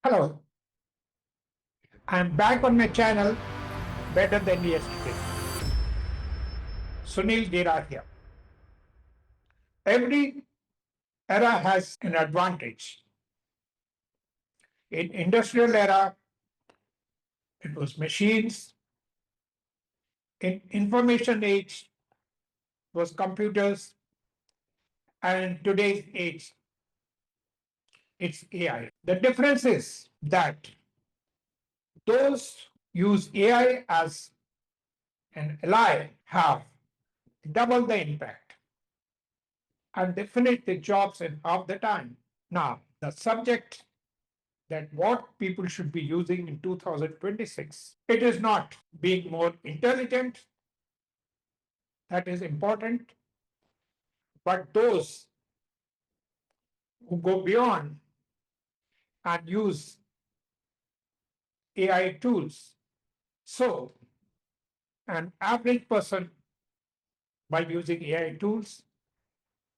Hello, I'm back on my channel better than yesterday. Sunil Gera here. Every era has an advantage. In industrial era, it was machines. In information age, it was computers. And in today's age, it's AI. The difference is that those use AI as an ally have double the impact and they finish the jobs in half the time. Now, the subject that what people should be using in 2026. It is not being more intelligent, that is important, but those who go beyond and use AI tools. So, an average person, by using AI tools,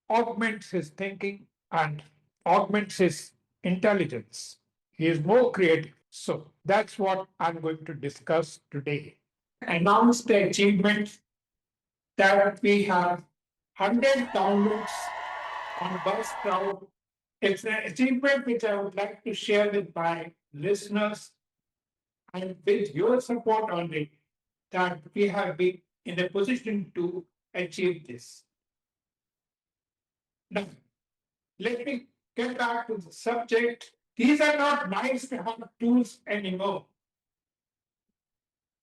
augments his thinking and augments his intelligence. He is more creative. So, that's what I'm going to discuss today. Announce the achievements that we have 100 downloads on Buzzsprout. It's an achievement which I would like to share with my listeners and with your support on it, that we have been in a position to achieve this. Now, let me get back to the subject. These are not nice to have tools anymore.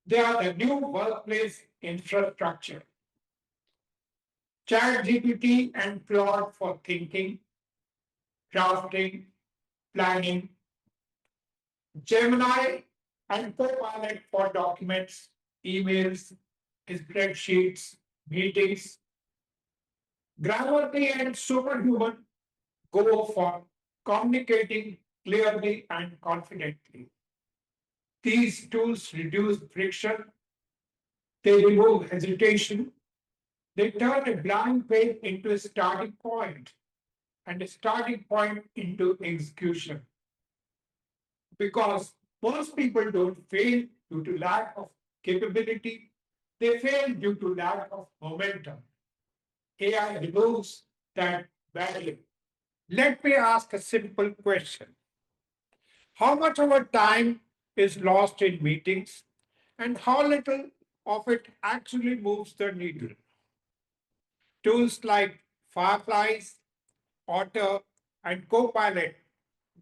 They are the new workplace infrastructure. ChatGPT and Claude for thinking, drafting, planning, Gemini and Copilot for documents, emails, spreadsheets, meetings. Grammarly and Superhuman go for communicating clearly and confidently. These tools reduce friction, they remove hesitation, they turn a blank page into a starting point and a starting point into execution. Because most people don't fail due to lack of capability, they fail due to lack of momentum. AI removes that barrier. Let me ask a simple question. How much of our time is lost in meetings and how little of it actually moves the needle? Tools like Fireflies, Otter, and Copilot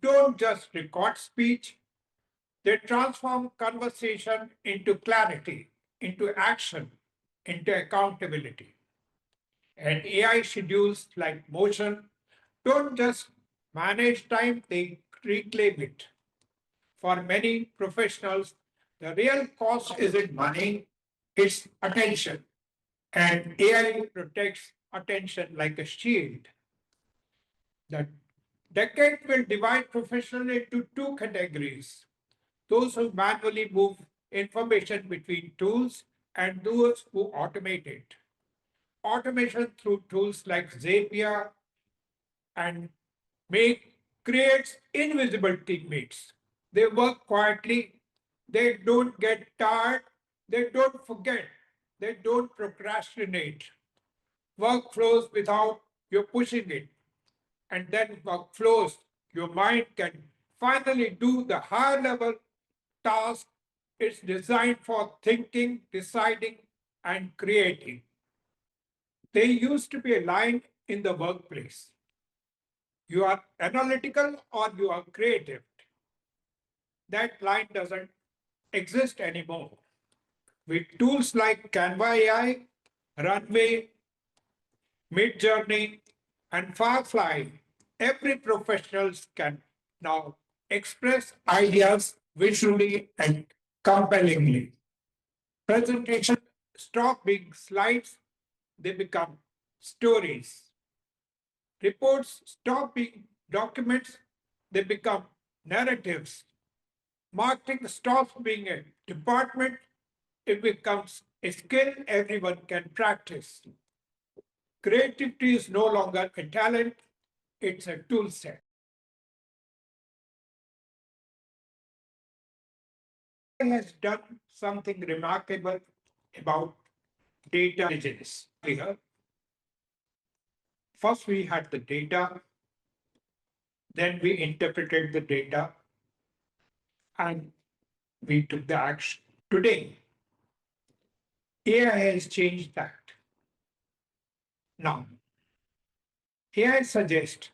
don't just record speech, they transform conversation into clarity, into action, into accountability. And AI schedules like Motion don't just manage time, they reclaim it. For many professionals, the real cost isn't money, it's attention. And AI protects attention like a shield. The decade will divide professionals into two categories: those who manually move information between tools and those who automate it. Automation through tools like Zapier and Make creates invisible teammates. They work quietly, they don't get tired, they don't forget, they don't procrastinate. Work flows without you pushing it, and then work flows. Your mind can finally do the higher level task. It's designed for thinking, deciding, and creating. There used to be a line in the workplace: you are analytical or you are creative. That line doesn't exist anymore. With tools like Canva AI, Runway, Midjourney, and Firefly, every professional can now express ideas visually and compellingly. Presentation stop being slides, they become stories. Reports stop being documents, they become narratives. Marketing stops being a department, it becomes a skill everyone can practice. Creativity is no longer a talent, it's a tool set. AI has done something remarkable about data intelligence. Here, first we had the data, then we interpreted the data, and we took the action. Today, AI has changed that. Now, AI suggests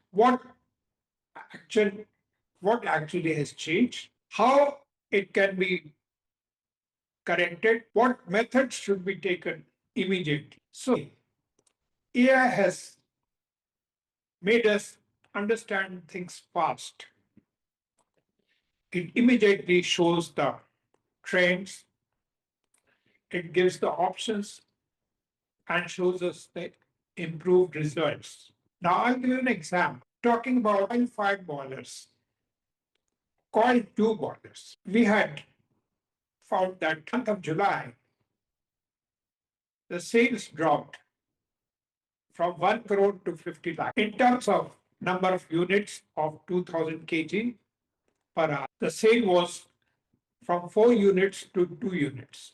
actual, what actually has changed, how it can be corrected, what methods should be taken immediately. So, AI has made us understand things fast. It immediately shows the trends, it gives the options, and shows us the improved results. Now, I'll give you an example. Talking about oil fired boilers, coil two boilers. We had found that month of July, the sales dropped from 1 crore to 50 lakh. In terms of number of units of 2000 kg per hour, the sale was from 4 units to 2 units.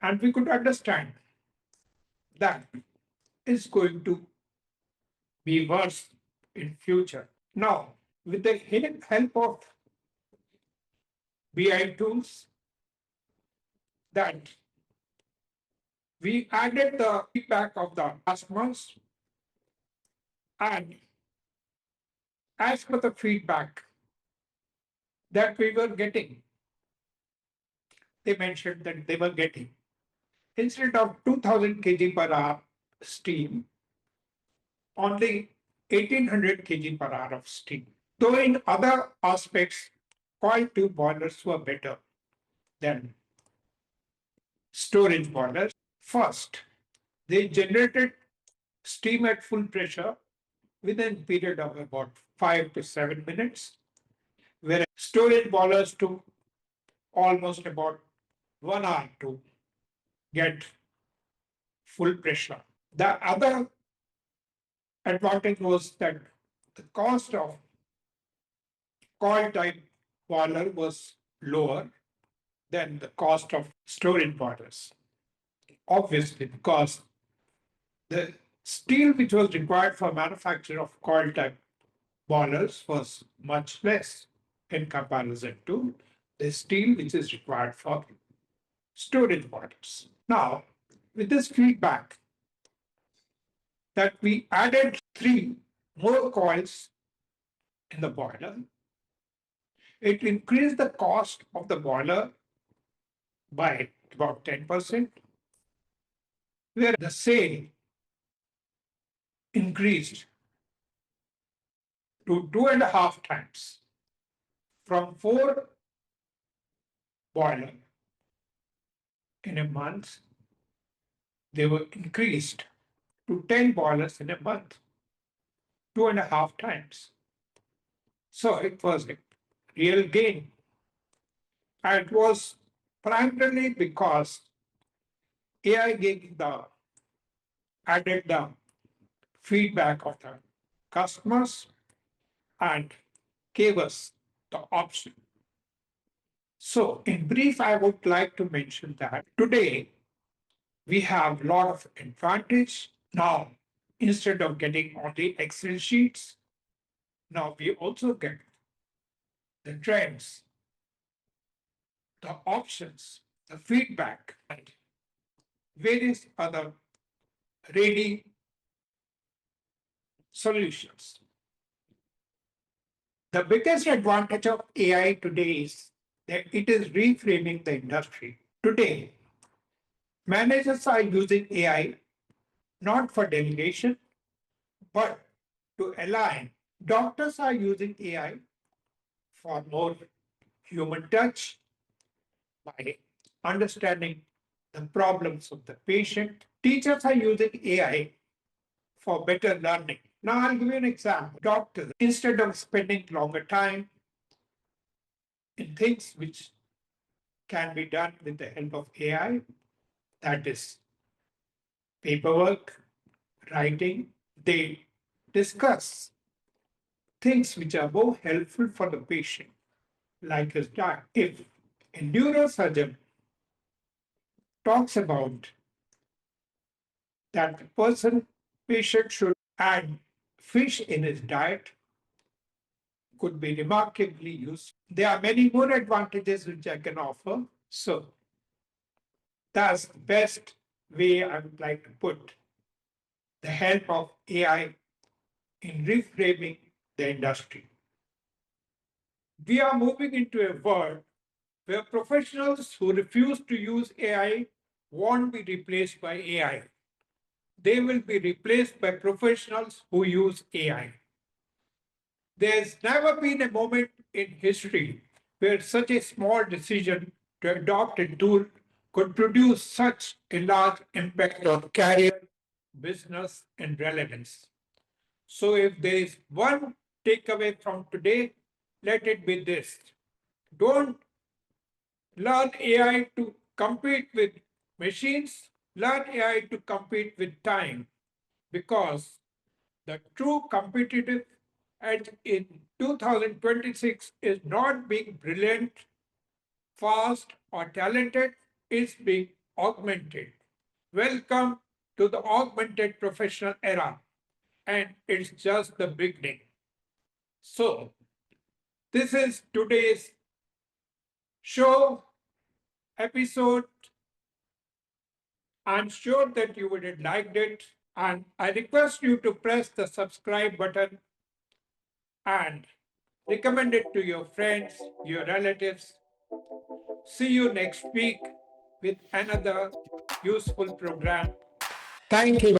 And we could understand that is going to be worse in future. Now, with the help of BI tools, that we added the feedback of the customers, and as per the feedback that we were getting, they mentioned that they were getting, instead of 2000 kg per hour steam, only 1800 kg per hour of steam. Though in other aspects, coil tube boilers were better than storage boilers. First, they generated steam at full pressure within a period of about 5 to 7 minutes, whereas storage boilers took almost about 1 hour to get full pressure. The other advantage was that the cost of coil type boiler was lower than the cost of storage boilers. Obviously, because the steel which was required for manufacture of coil type boilers was much less in comparison to the steel which is required for storage boilers. Now, with this feedback that we added 3 more coils in the boiler, it increased the cost of the boiler by about 10%, where the sale increased to 2.5 times from 4 boiler in a month, they were increased to 10 boilers in a month, 2.5 times. So it was a real gain. And it was primarily because AI added the feedback of the customers and gave us the option. So, in brief, I would like to mention that today we have a lot of advantage. Now, instead of getting only Excel sheets, now we also get the trends, the options, the feedback, and various other ready solutions. The biggest advantage of AI today is that it is reframing the industry. Today, managers are using AI not for delegation, but to align. Doctors are using AI for more human touch by understanding the problems of the patient. Teachers are using AI for better learning. Now, I'll give you an example. Doctors, instead of spending longer time in things which can be done with the help of AI, that is paperwork, writing, they discuss things which are more helpful for the patient. like his diet. If a neurosurgeon talks about that the patient should add fish in his diet, could be remarkably useful. There are many more advantages which I can offer. So that's the best way I would like to put the help of AI in reframing the industry. We are moving into a world where professionals who refuse to use AI won't be replaced by AI. They will be replaced by professionals who use AI. There's never been a moment in history where such a small decision to adopt a tool could produce such a large impact on career, business, and relevance. So, if there is one takeaway from today, let it be this: don't learn AI to compete with machines, learn AI to compete with time, because the true competitive edge in 2026 is not being brilliant, fast, or talented, it's being augmented. Welcome to the augmented professional era, and it's just the beginning. So, this is today's show episode. I'm sure that you would have liked it, and I request you to press the subscribe button and recommend it to your friends, your relatives. See you next week with another useful program. Thank you.